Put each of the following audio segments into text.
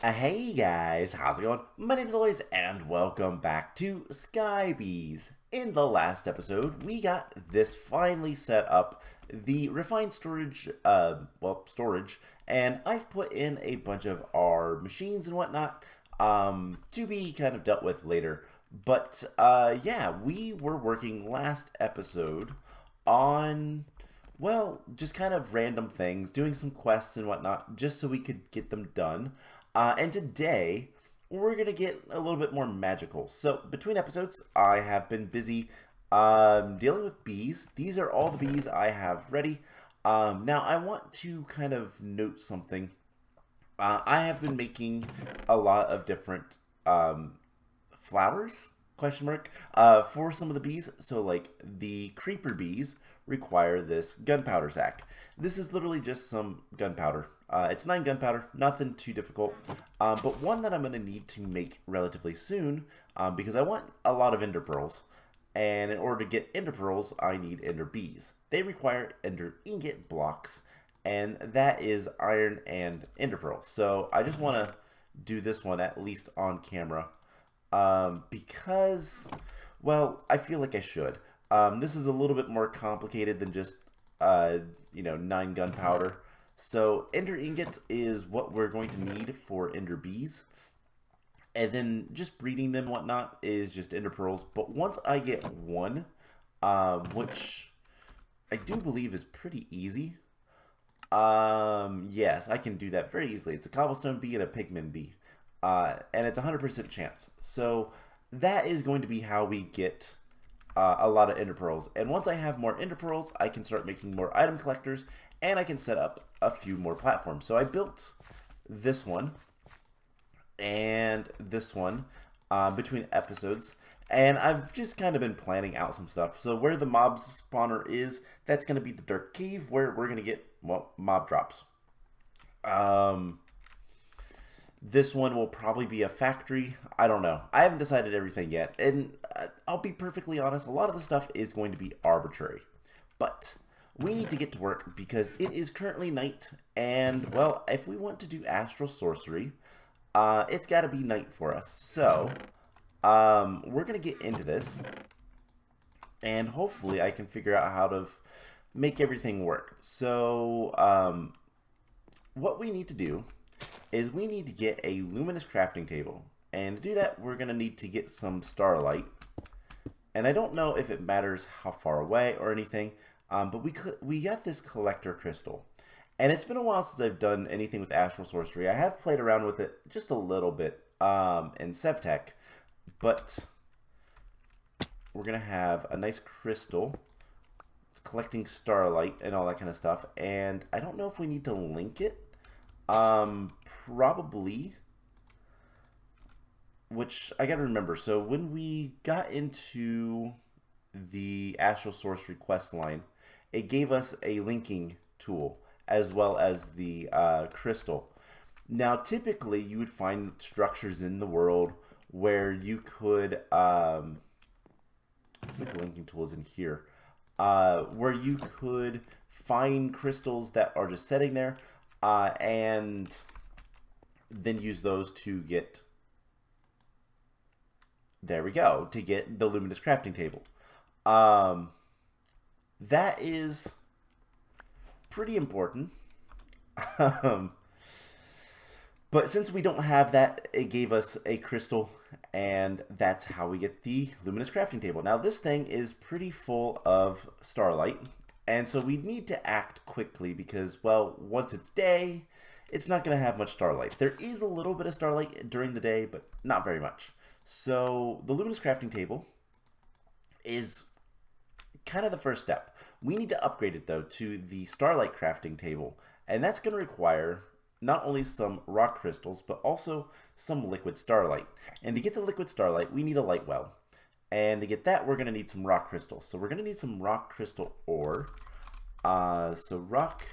Hey guys, how's it going? My name is Lois and welcome back to Sky Bees. In the last episode, we got this finally set up, the refined storage, storage, and I've put in a bunch of our machines and whatnot, to be kind of dealt with later. But, yeah, we were working last episode on just kind of random things, doing some quests and whatnot, just so we could get them done. And today, we're going to get a little bit more magical. So, between episodes, I have been busy dealing with bees. These are all the bees I have ready. Now, I want to kind of note something. I have been making a lot of different flowers question mark for some of the bees. So like the creeper bees require this gunpowder sack. This is literally just some gunpowder. It's 9 gunpowder, nothing too difficult, but one that I'm going to need to make relatively soon because I want a lot of ender pearls. And in order to get ender pearls, I need ender bees. They require ender ingot blocks, and that is iron and ender pearls. So I just want to do this one at least on camera because, well, I feel like I should. This is a little bit more complicated than just, 9 gunpowder. So ender ingots is what we're going to need for ender bees. And then just breeding them and whatnot is just ender pearls. But once I get one, which I do believe is pretty easy. Yes, I can do that very easily. It's a cobblestone bee and a pigment bee. And it's 100% chance. So that is going to be how we get a lot of ender pearls. And once I have more ender pearls, I can start making more item collectors, and I can set up a few more platforms. So I built this one and this one between episodes, and I've just kind of been planning out some stuff. So where the mob spawner is, that's going to be the dark cave where we're going to get, well, mob drops. This one will probably be a factory. I don't know. I haven't decided everything yet. And I'll be perfectly honest, a lot of the stuff is going to be arbitrary. But we need to get to work because it is currently night. And, well, if we want to do Astral Sorcery, it's got to be night for us. So, we're going to get into this. And hopefully I can figure out how to make everything work. So, what we need to do is we need to get a luminous crafting table. And to do that, we're going to need to get some starlight. And I don't know if it matters how far away or anything, but we got this collector crystal. And it's been a while since I've done anything with Astral Sorcery. I have played around with it just a little bit in Sevtech, but we're going to have a nice crystal. It's collecting starlight and all that kind of stuff. And I don't know if we need to link it. Probably, which I gotta remember. So when we got into the Astral Sorcery quest line, it gave us a linking tool as well as the crystal. Now, typically, you would find structures in the world where you could, I think the linking tool is in here, where you could find crystals that are just sitting there, and then use those to get, there we go, to get the luminous crafting table. That is pretty important. But since we don't have that, it gave us a crystal, and that's how we get the luminous crafting table. Now this thing is pretty full of starlight, and so we need to act quickly because, well, once it's day, it's not going to have much starlight. There is a little bit of starlight during the day, but not very much. So the luminous crafting table is kind of the first step. We need to upgrade it, though, to the starlight crafting table, and that's going to require not only some rock crystals, but also some liquid starlight. And to get the liquid starlight, we need a light well. And to get that, we're going to need some rock crystals. So we're going to need some rock crystal ore. So rock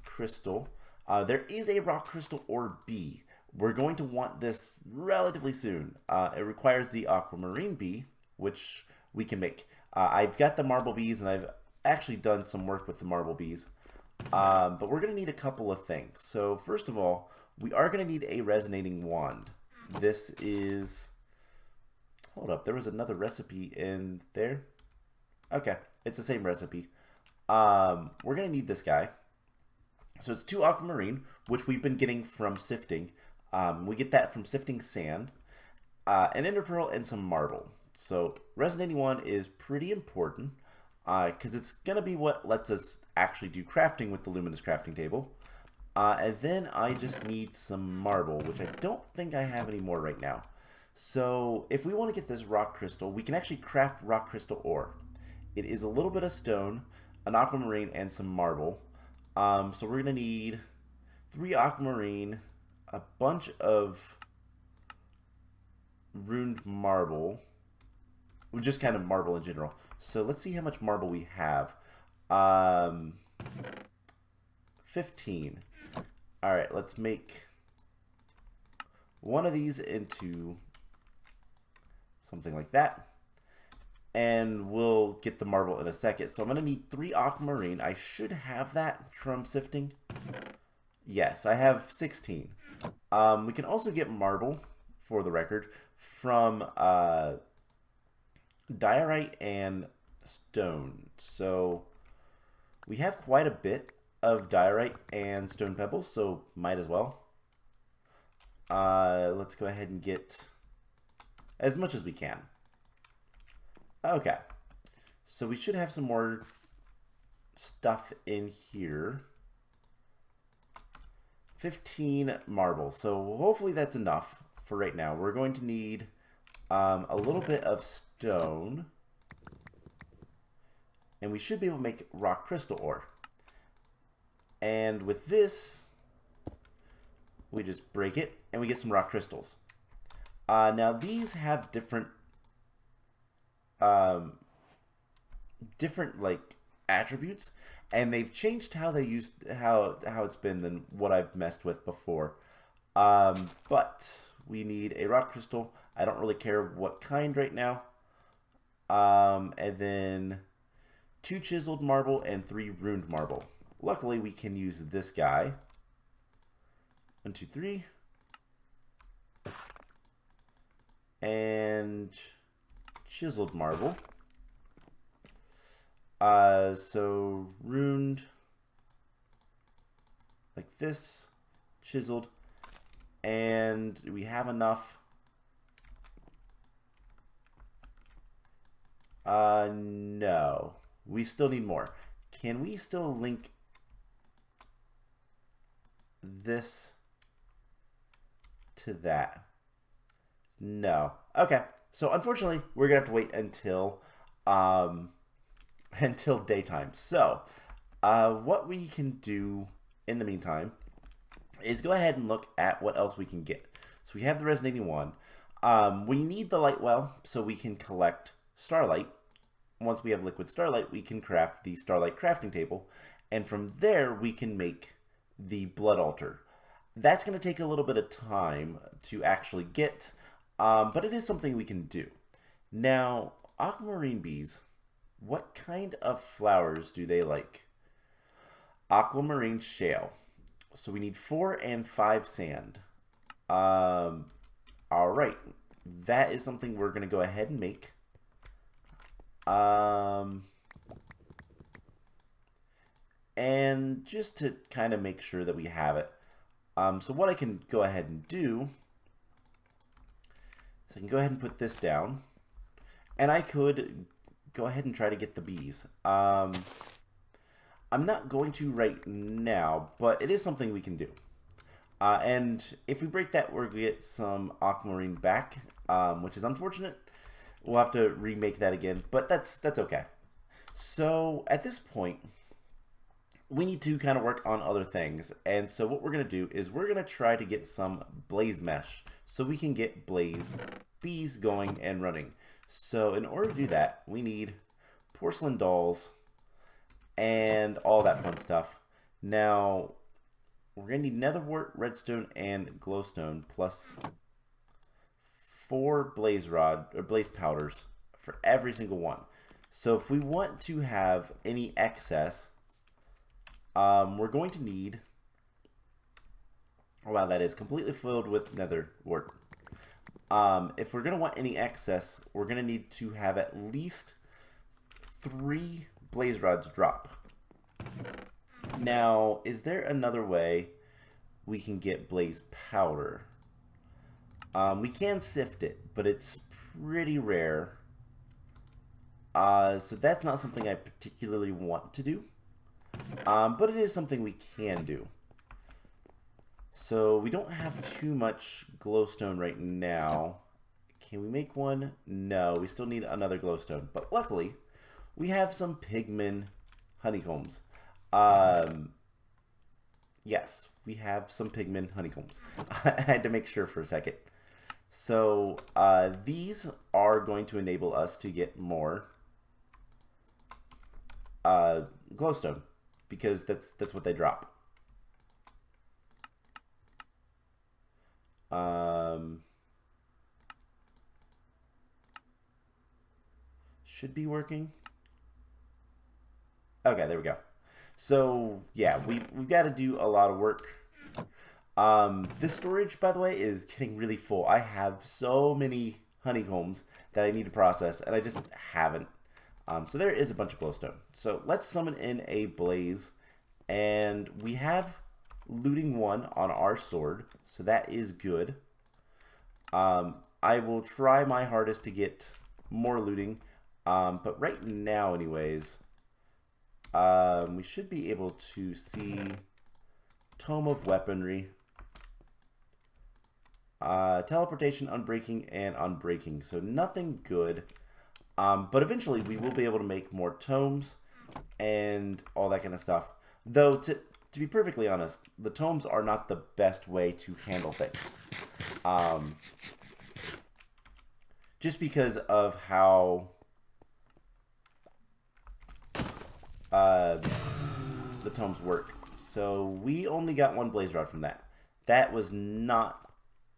crystal. There is a rock crystal ore bee. We're going to want this relatively soon. It requires the aquamarine bee, which we can make. I've got the marble bees, and I've actually done some work with the marble bees. But we're going to need a couple of things. So first of all, we are going to need a resonating wand. This is... Hold up, there was another recipe in there. Okay, it's the same recipe. We're going to need this guy. So it's 2 aquamarine, which we've been getting from sifting. We get that from sifting sand, an ender pearl, and some marble. So resonating wand is pretty important because it's going to be what lets us actually do crafting with the Luminous crafting table. And then I just need some marble, which I don't think I have any more right now. So if we want to get this rock crystal, we can actually craft rock crystal ore. It is a little bit of stone, an aquamarine, and some marble. So we're going to need 3 aquamarine, a bunch of runed marble, just kind of marble in general. So let's see how much marble we have. 15. Alright, let's make one of these into something like that. And we'll get the marble in a second. So I'm going to need 3 aquamarine. I should have that from sifting. Yes, I have 16. We can also get marble, for the record, from diorite and stone. So we have quite a bit of diorite and stone pebbles, so might as well. Let's go ahead and get as much as we can. Okay, so we should have some more stuff in here. 15 marble, so hopefully that's enough for right now. We're going to need a little bit of stone, and we should be able to make rock crystal ore. And with this, we just break it, and we get some rock crystals. Now these have different like attributes, and they've changed how they use how it's been than what I've messed with before. But we need a rock crystal. I don't really care what kind right now. And then 2 chiseled marble and 3 runed marble. Luckily, we can use this guy. 1, 2, 3. And chiseled marble. So runed like this, chiseled, and we have enough. No, we still need more. Can we still link this to that? No. Okay. So unfortunately, we're gonna have to wait until until daytime. So what we can do in the meantime is go ahead and look at what else we can get. So we have the resonating wand. We need the light well so we can collect starlight. Once we have liquid starlight, we can craft the starlight crafting table, and from there we can make the blood altar. That's going to take a little bit of time to actually get, but it is something we can do. Now, aquamarine bees, what kind of flowers do they like? Aquamarine shale. So we need 4 and 5 sand. All right, that is something we're going to go ahead and make. And just to kind of make sure that we have it. So what I can go ahead and do is I can go ahead and put this down, and I could go ahead and try to get the bees. I'm not going to right now, but it is something we can do. And if we break that, we're going to get some aquamarine back, which is unfortunate. We'll have to remake that again, but that's okay. So at this point, we need to kind of work on other things. And so what we're going to do is we're going to try to get some blaze mesh so we can get blaze bees going and running. So in order to do that, we need porcelain dolls and all that fun stuff. Now, we're going to need netherwort, redstone, and glowstone plus 4 blaze rod or blaze powders for every single one. So if we want to have any excess, we're going to need... Oh, wow, that is completely filled with nether wart. If we're going to want any excess, we're going to need to have at least 3 blaze rods drop. Now, is there another way we can get blaze powder? We can sift it, but it's pretty rare. So that's not something I particularly want to do. But it is something we can do. So we don't have too much glowstone right now. Can we make one? No, we still need another glowstone. But luckily, we have some pigment honeycombs. Yes, we have some pigment honeycombs. I had to make sure for a second. So these are going to enable us to get more glowstone, because that's what they drop. Should be working. Okay, there we go. So yeah, we've got to do a lot of work. This storage, by the way, is getting really full. I have so many honeycombs that I need to process, and I just haven't. So there is a bunch of glowstone. So let's summon in a blaze, and we have looting 1 on our sword, so that is good. I will try my hardest to get more looting, but right now anyways, we should be able to see Tome of Weaponry, teleportation, unbreaking, and unbreaking, so nothing good. But eventually we will be able to make more tomes and all that kind of stuff. Though, to be perfectly honest, the tomes are not the best way to handle things. Just because of how the tomes work. So we only got 1 blaze rod from that. That was not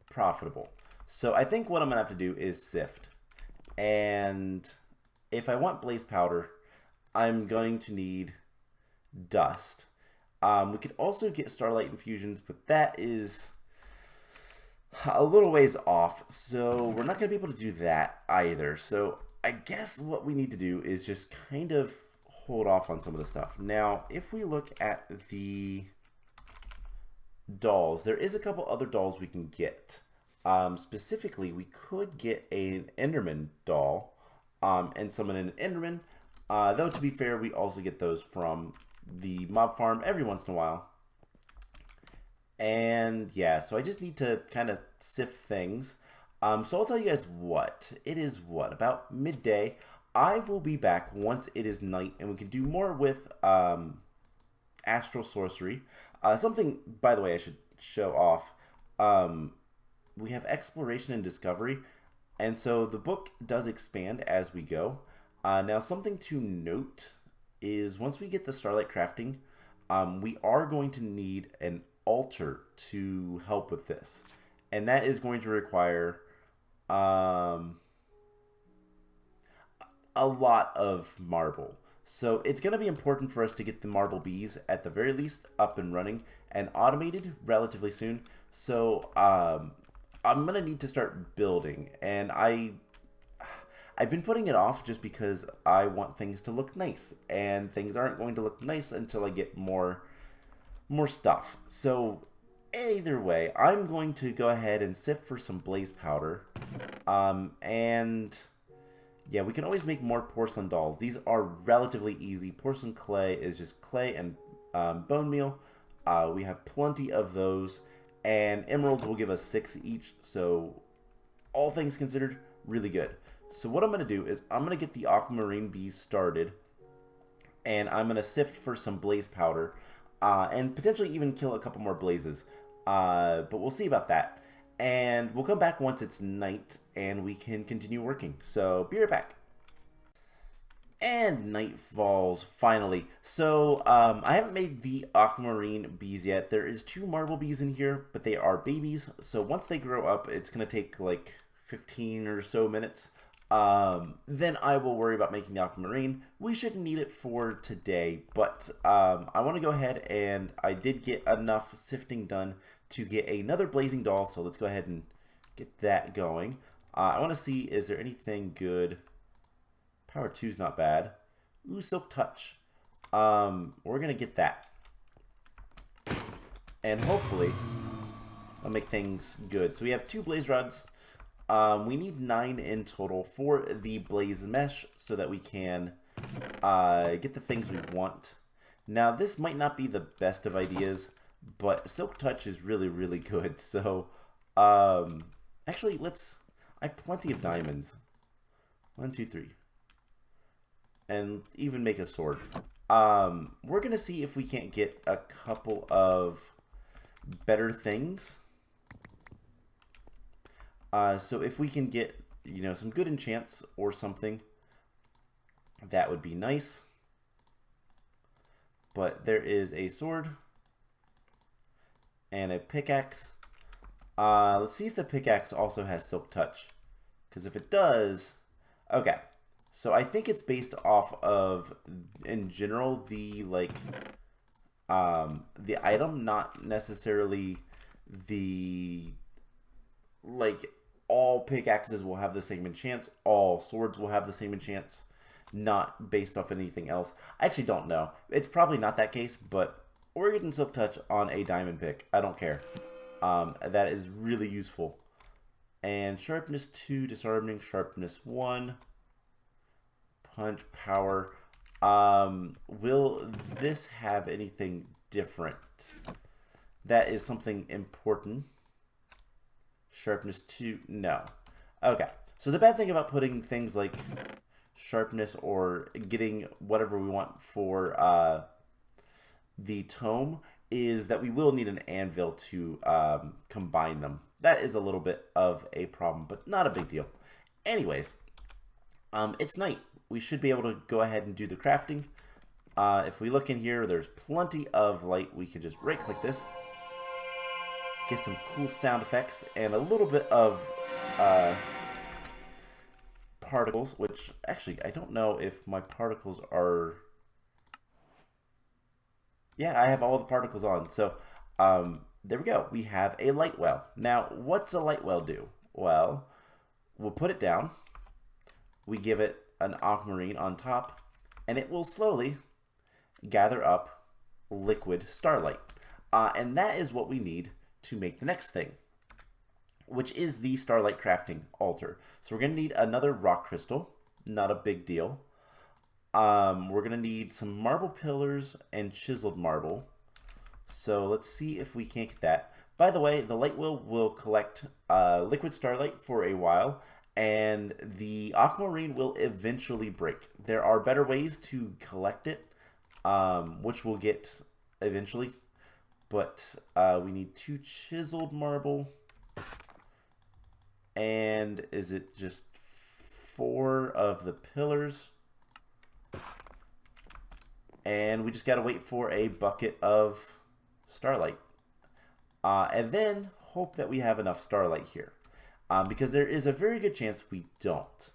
profitable. So I think what I'm going to have to do is sift. And if I want blaze powder, I'm going to need dust. We could also get starlight infusions, but that is a little ways off, so we're not going to be able to do that either. So I guess what we need to do is just kind of hold off on some of the stuff. Now, if we look at the dolls, there is a couple other dolls we can get. Specifically, we could get an Enderman doll and summon an Enderman. Though, to be fair, we also get those from the mob farm every once in a while. And yeah, so I just need to kind of sift things. So I'll tell you guys what. It is what? About midday. I will be back once it is night, and we can do more with Astral Sorcery. Something, by the way, I should show off. We have Exploration and Discovery, and so the book does expand as we go. Now, something to note is once we get the Starlight crafting, we are going to need an altar to help with this, and that is going to require a lot of marble. So it's going to be important for us to get the marble bees at the very least up and running and automated relatively soon. So I'm going to need to start building, and I've been putting it off just because I want things to look nice, and things aren't going to look nice until I get more stuff. So either way, I'm going to go ahead and sift for some blaze powder, and yeah, we can always make more porcelain dolls. These are relatively easy. Porcelain clay is just clay and bone meal. We have plenty of those, and emeralds will give us 6 each, so all things considered, really good. So what I'm going to do is I'm going to get the aquamarine bees started, and I'm going to sift for some blaze powder, and potentially even kill a couple more blazes, but we'll see about that. And we'll come back once it's night, and we can continue working. So be right back. And night falls, finally. So, I haven't made the aquamarine bees yet. There is 2 marble bees in here, but they are babies. So once they grow up, it's going to take like 15 or so minutes. Then I will worry about making the aquamarine. We shouldn't need it for today, but I want to go ahead, and I did get enough sifting done to get another blazing doll, so let's go ahead and get that going. I want to see, is there anything good? Power 2 is not bad. Ooh, Silk Touch. We're going to get that. And hopefully, I'll make things good. So we have 2 blaze rods. We need 9 in total for the blaze mesh so that we can get the things we want. Now, this might not be the best of ideas, but Silk Touch is really, really good. So, actually, I have plenty of diamonds. 1, 2, 3. And even make a sword. We're going to see if we can't get a couple of better things. So if we can get, some good enchants or something, that would be nice. But there is a sword and a pickaxe. Let's see if the pickaxe also has Silk Touch. Because if it does, okay. So I think it's based off of, in general, the item, not necessarily the, all pickaxes will have the same enchants, all swords will have the same enchants, not based off anything else. I actually don't know. It's probably not that case, but we're getting Silk Touch on a diamond pick. I don't care. That is really useful. And Sharpness 2, Disarming, Sharpness 1, Punch, Power. Will this have anything different? That is something important. Sharpness 2, no. Okay, so the bad thing about putting things like Sharpness or getting whatever we want for the tome is that we will need an anvil to combine them. That is a little bit of a problem, but not a big deal. Anyways, it's night. We should be able to go ahead and do the crafting. If we look in here, there's plenty of light. We can just right-click this, get some cool sound effects, and a little bit of particles, which actually, I don't know if my particles are... Yeah, I have all the particles on. So, there we go. We have a light well. Now, what's a light well do? Well, we'll put it down. We give it an aquamarine on top, and it will slowly gather up liquid starlight. And that is what we need to make the next thing, which is the starlight crafting altar. So we're going to need another rock crystal, not a big deal. We're going to need some marble pillars and chiseled marble. So let's see if we can't get that. By the way, the light wheel will collect liquid starlight for a while, and the aquamarine will eventually break. There are better ways to collect it, which we'll get eventually. But we need 2 chiseled marble. And is it just 4 of the pillars? And we just got to wait for a bucket of starlight. And then hope that we have enough starlight here. Because there is a very good chance we don't.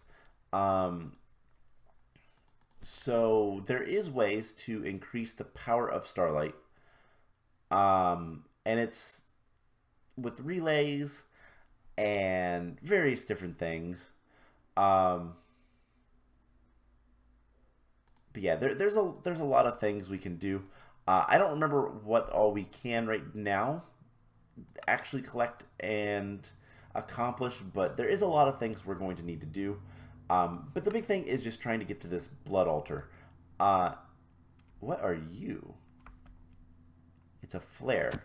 So there is ways to increase the power of starlight. And it's with relays and various different things. But yeah, there's a lot of things we can do. I don't remember what all we can right now actually collect and accomplish, but there is a lot of things we're going to need to do. But the big thing is just trying to get to this blood altar. What are you? It's a flare.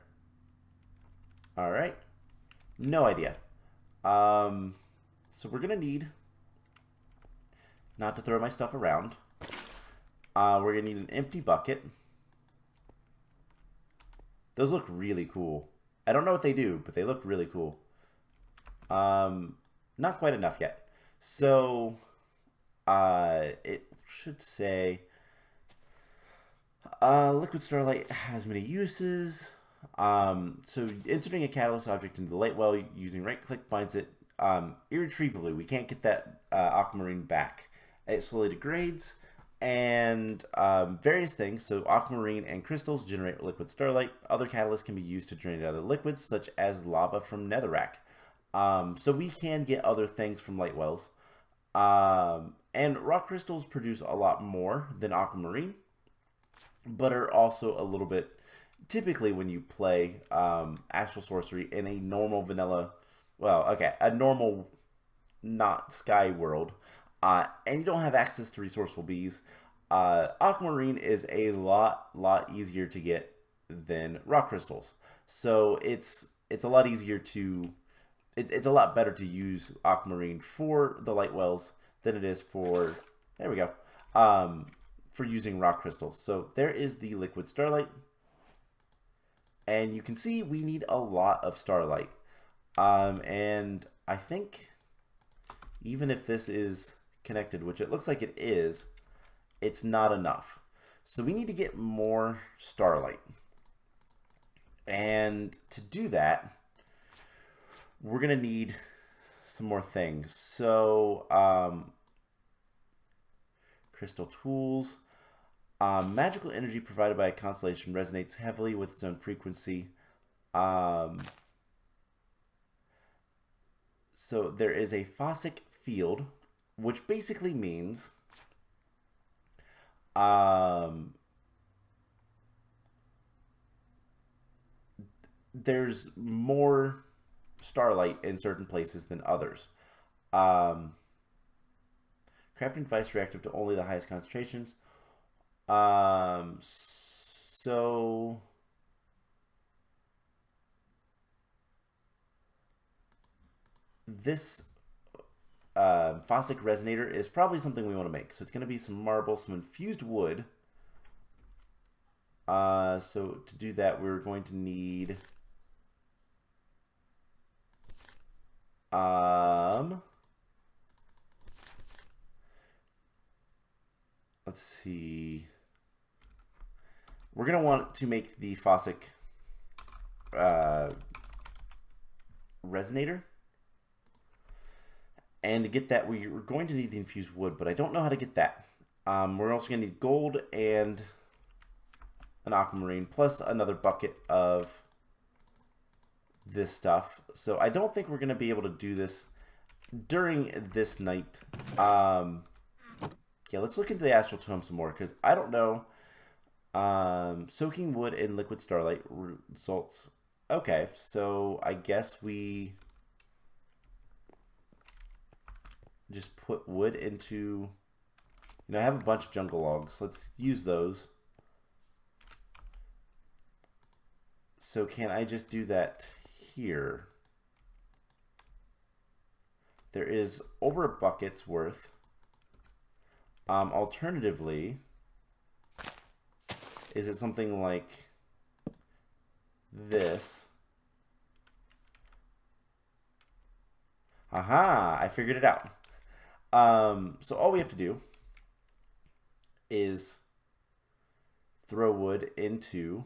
Alright. No idea. So we're going to need not to throw my stuff around. We're going to need an empty bucket. Those look really cool. I don't know what they do, but they look really cool. Not quite enough yet. So, it should say, Liquid Starlight has many uses. So inserting a catalyst object into the light well using right click binds it irretrievably. We can't get that aquamarine back. It slowly degrades, and various things. So aquamarine and crystals generate liquid starlight. Other catalysts can be used to generate other liquids, such as lava from netherrack. So we can get other things from light wells. And rock crystals produce a lot more than aquamarine, but are also a little bit, typically when you play Astral Sorcery in a normal vanilla, well, okay, a normal not sky world, and you don't have access to resourceful bees, aquamarine is a lot easier to get than rock crystals. So it's a lot easier to, it's a lot better to use aquamarine for the light wells than it is for, there we go, for using rock crystals. So there is the liquid starlight. And you can see we need a lot of starlight. And I think even if this is connected, which it looks like it is, it's not enough. So we need to get more starlight. And to do that, we're going to need some more things. So, crystal tools. Magical energy provided by a constellation resonates heavily with its own frequency. So there is a Faucet field, which basically means there's more starlight in certain places than others. Crafting device reactive to only the highest concentrations. So this Faucet Resonator is probably something we want to make. So it's going to be some marble, some infused wood. So to do that, we're going to need let's see. We're going to want to make the Faucet Resonator. And to get that, we're going to need the infused wood, but I don't know how to get that. We're also going to need gold and an aquamarine, plus another bucket of this stuff. So I don't think we're going to be able to do this during this night. Yeah, let's look into the Astral Tome some more, because I don't know. Soaking wood in liquid starlight results. Okay, so I guess we just put wood into, I have a bunch of jungle logs. Let's use those. So can I just do that here? There is over a bucket's worth. Alternatively, is it something like this? Aha, I figured it out. So all we have to do is throw wood into,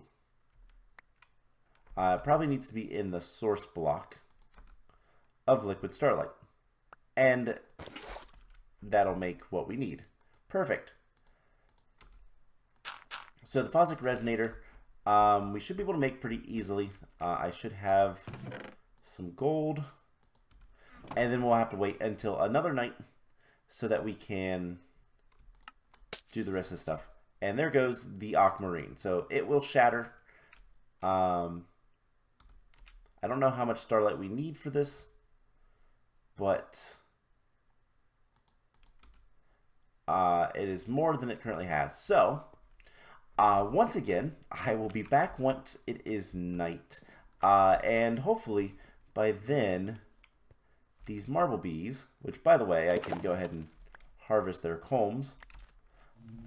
probably needs to be in the source block of Liquid Starlight. And that'll make what we need. Perfect. So the Faucet Resonator, we should be able to make pretty easily. I should have some gold. And then we'll have to wait until another night so that we can do the rest of the stuff. And there goes the aquamarine. So it will shatter. I don't know how much starlight we need for this, but it is more than it currently has. So once again, I will be back once it is night. And hopefully by then, these marble bees, which by the way, I can go ahead and harvest their combs.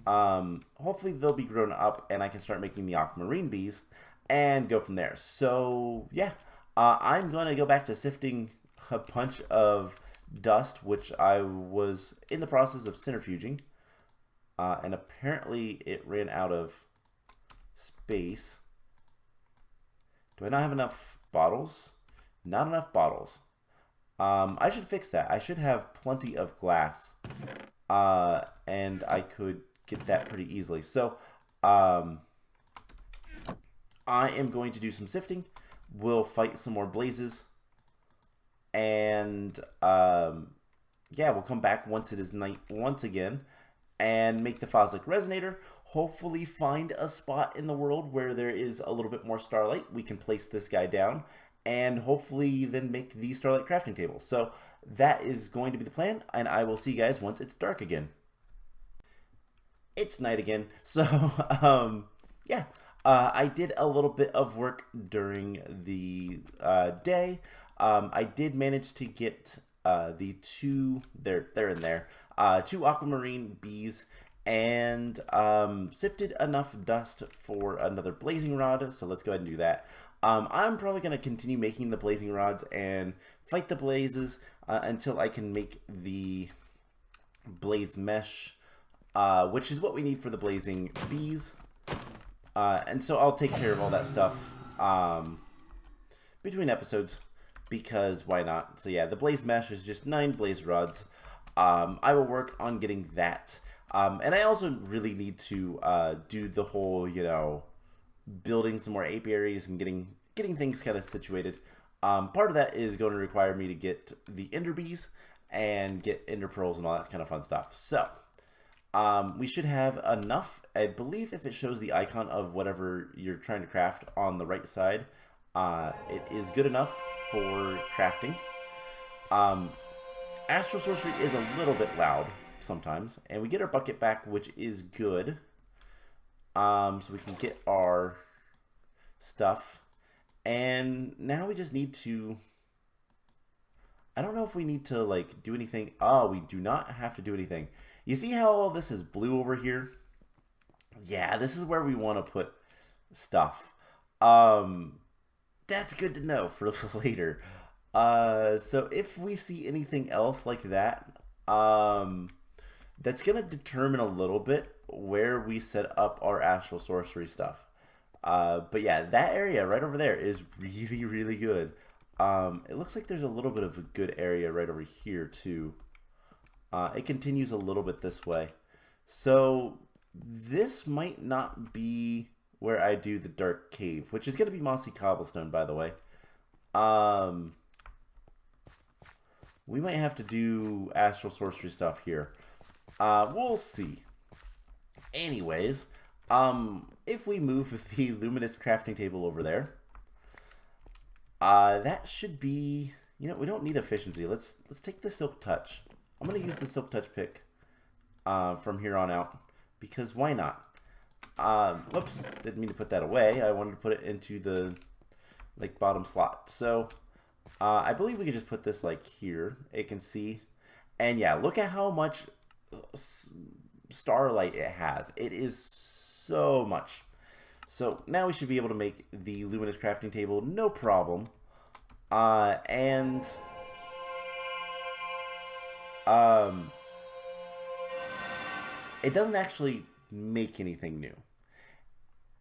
Hopefully they'll be grown up and I can start making the aquamarine bees and go from there. So yeah, I'm going to go back to sifting a bunch of dust, which I was in the process of centrifuging. And apparently it ran out of space. Do I not have enough bottles? Not enough bottles. I should fix that. I should have plenty of glass, and I could get that pretty easily. So I am going to do some sifting. We'll fight some more blazes, and yeah, we'll come back once it is night once again and make the Faucet Resonator. Hopefully find a spot in the world where there is a little bit more starlight. We can place this guy down and hopefully then make the Starlight crafting table. So that is going to be the plan, and I will see you guys once it's dark again. It's night again. So yeah, I did a little bit of work during the day. I did manage to get the two, they're in there, two aquamarine bees, and sifted enough dust for another blazing rod. So let's go ahead and do that. I'm probably going to continue making the blazing rods and fight the blazes until I can make the blaze mesh, which is what we need for the blazing bees. And so I'll take care of all that stuff between episodes, because why not? So yeah, the blaze mesh is just 9 blaze rods. I will work on getting that. And I also really need to do the whole, you know, building some more apiaries and getting things kind of situated. Part of that is going to require me to get the ender bees and get ender pearls and all that kind of fun stuff. So we should have enough. I believe if it shows the icon of whatever you're trying to craft on the right side, it is good enough for crafting. Astral Sorcery is a little bit loud sometimes, and we get our bucket back, which is good. So we can get our stuff, and now we just need to, I don't know if we need to like do anything. Oh, we do not have to do anything. You see how all this is blue over here? Yeah, this is where we want to put stuff. That's good to know for later. So if we see anything else like that, that's going to determine a little bit where we set up our Astral Sorcery stuff. But yeah, that area right over there is really, really good. It looks like there's a little bit of a good area right over here too. It continues a little bit this way. So this might not be where I do the dark cave, which is going to be mossy cobblestone, by the way. We might have to do Astral Sorcery stuff here. We'll see. Anyways, if we move the Luminous crafting table over there, that should be, you know, we don't need efficiency. Let's take the Silk Touch. I'm going to use the Silk Touch pick from here on out, because why not? Whoops, didn't mean to put that away. I wanted to put it into the like bottom slot. So I believe we can just put this like here. It can see, and yeah, look at how much starlight it has. It is so much. So now we should be able to make the Luminous crafting table no problem. And it doesn't actually make anything new.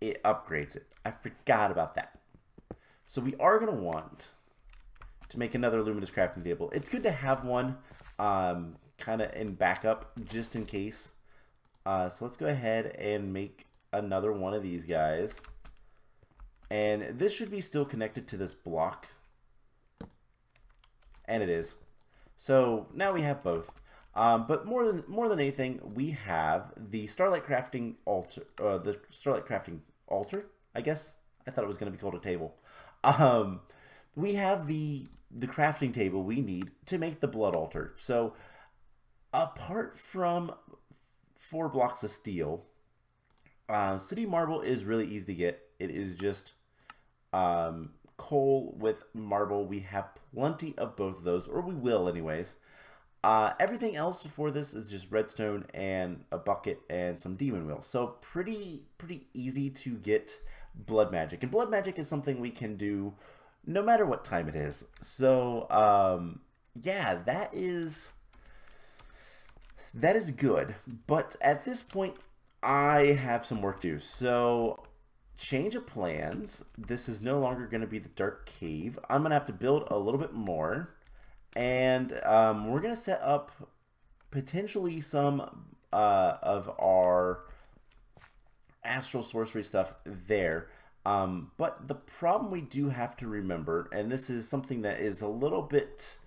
It upgrades it. I forgot about that. So we are going to want to make another Luminous crafting table. It's good to have one kind of in backup just in case. So let's go ahead and make another one of these guys. And this should be still connected to this block. And it is. So now we have both. But more than anything, we have the Starlight crafting altar, I guess. I thought it was going to be called a table. We have the crafting table we need to make the blood altar. So apart from 4 blocks of steel, city marble is really easy to get. It is just coal with marble. We have plenty of both of those, or we will anyways. Everything else for this is just redstone and a bucket and some demon wheels. So pretty easy to get blood magic. And blood magic is something we can do no matter what time it is. So yeah, that is good. But at this point, I have some work to do. So change of plans. This is no longer going to be the dark cave. I'm going to have to build a little bit more. And we're going to set up potentially some of our Astral Sorcery stuff there. But the problem we do have to remember, and this is something that is a little bit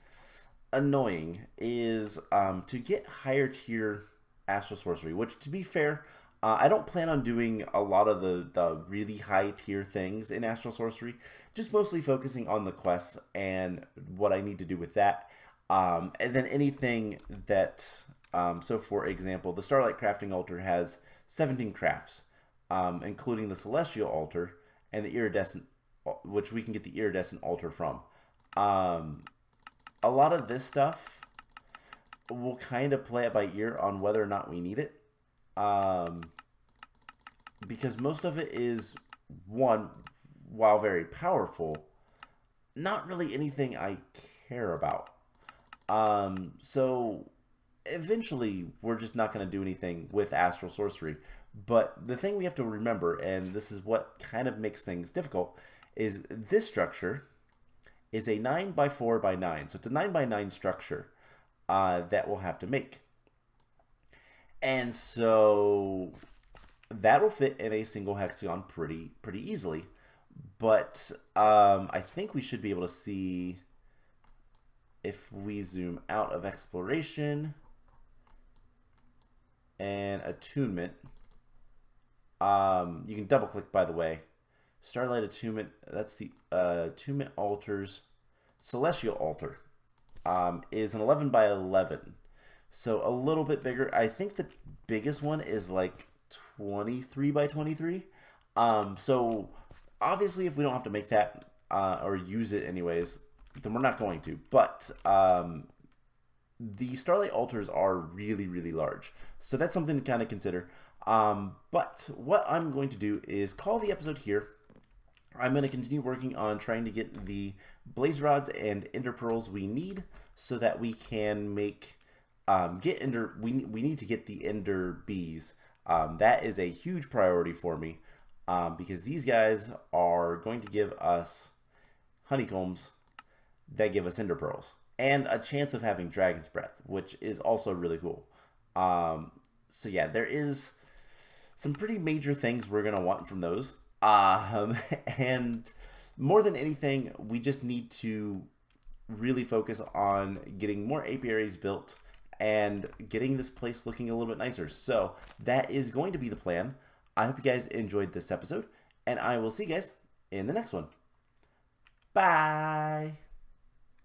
annoying, is to get higher tier Astral Sorcery, which, to be fair, I don't plan on doing a lot of the really high tier things in Astral Sorcery, just mostly focusing on the quests and what I need to do with that. And then anything that, so for example, the Starlight Crafting Altar has 17 crafts, including the Celestial Altar and the Iridescent, which we can get the Iridescent Altar from. A lot of this stuff, we'll kind of play it by ear on whether or not we need it. Because most of it is, one, while very powerful, not really anything I care about. So eventually we're just not going to do anything with Astral Sorcery. But the thing we have to remember, and this is what kind of makes things difficult, is this structure is a 9x4x9. So it's a 9x9 structure that we'll have to make. And so that'll fit in a single hexagon pretty easily. But I think we should be able to see, if we zoom out of exploration and attunement, you can double click, by the way. Starlight Attunement, that's the Attunement Altars. Celestial Altar is an 11x11. So a little bit bigger. I think the biggest one is like 23x23. So obviously if we don't have to make that or use it anyways, then we're not going to. But the Starlight Altars are really large. So that's something to kind of consider. But what I'm going to do is call the episode here. I'm going to continue working on trying to get the blaze rods and ender pearls we need so that we can make we need to get the ender bees. That is a huge priority for me because these guys are going to give us honeycombs that give us ender pearls and a chance of having dragon's breath, which is also really cool. So yeah, there is some pretty major things we're going to want from those. And more than anything, we just need to really focus on getting more apiaries built and getting this place looking a little bit nicer. So that is going to be the plan. I hope you guys enjoyed this episode, and I will see you guys in the next one. Bye!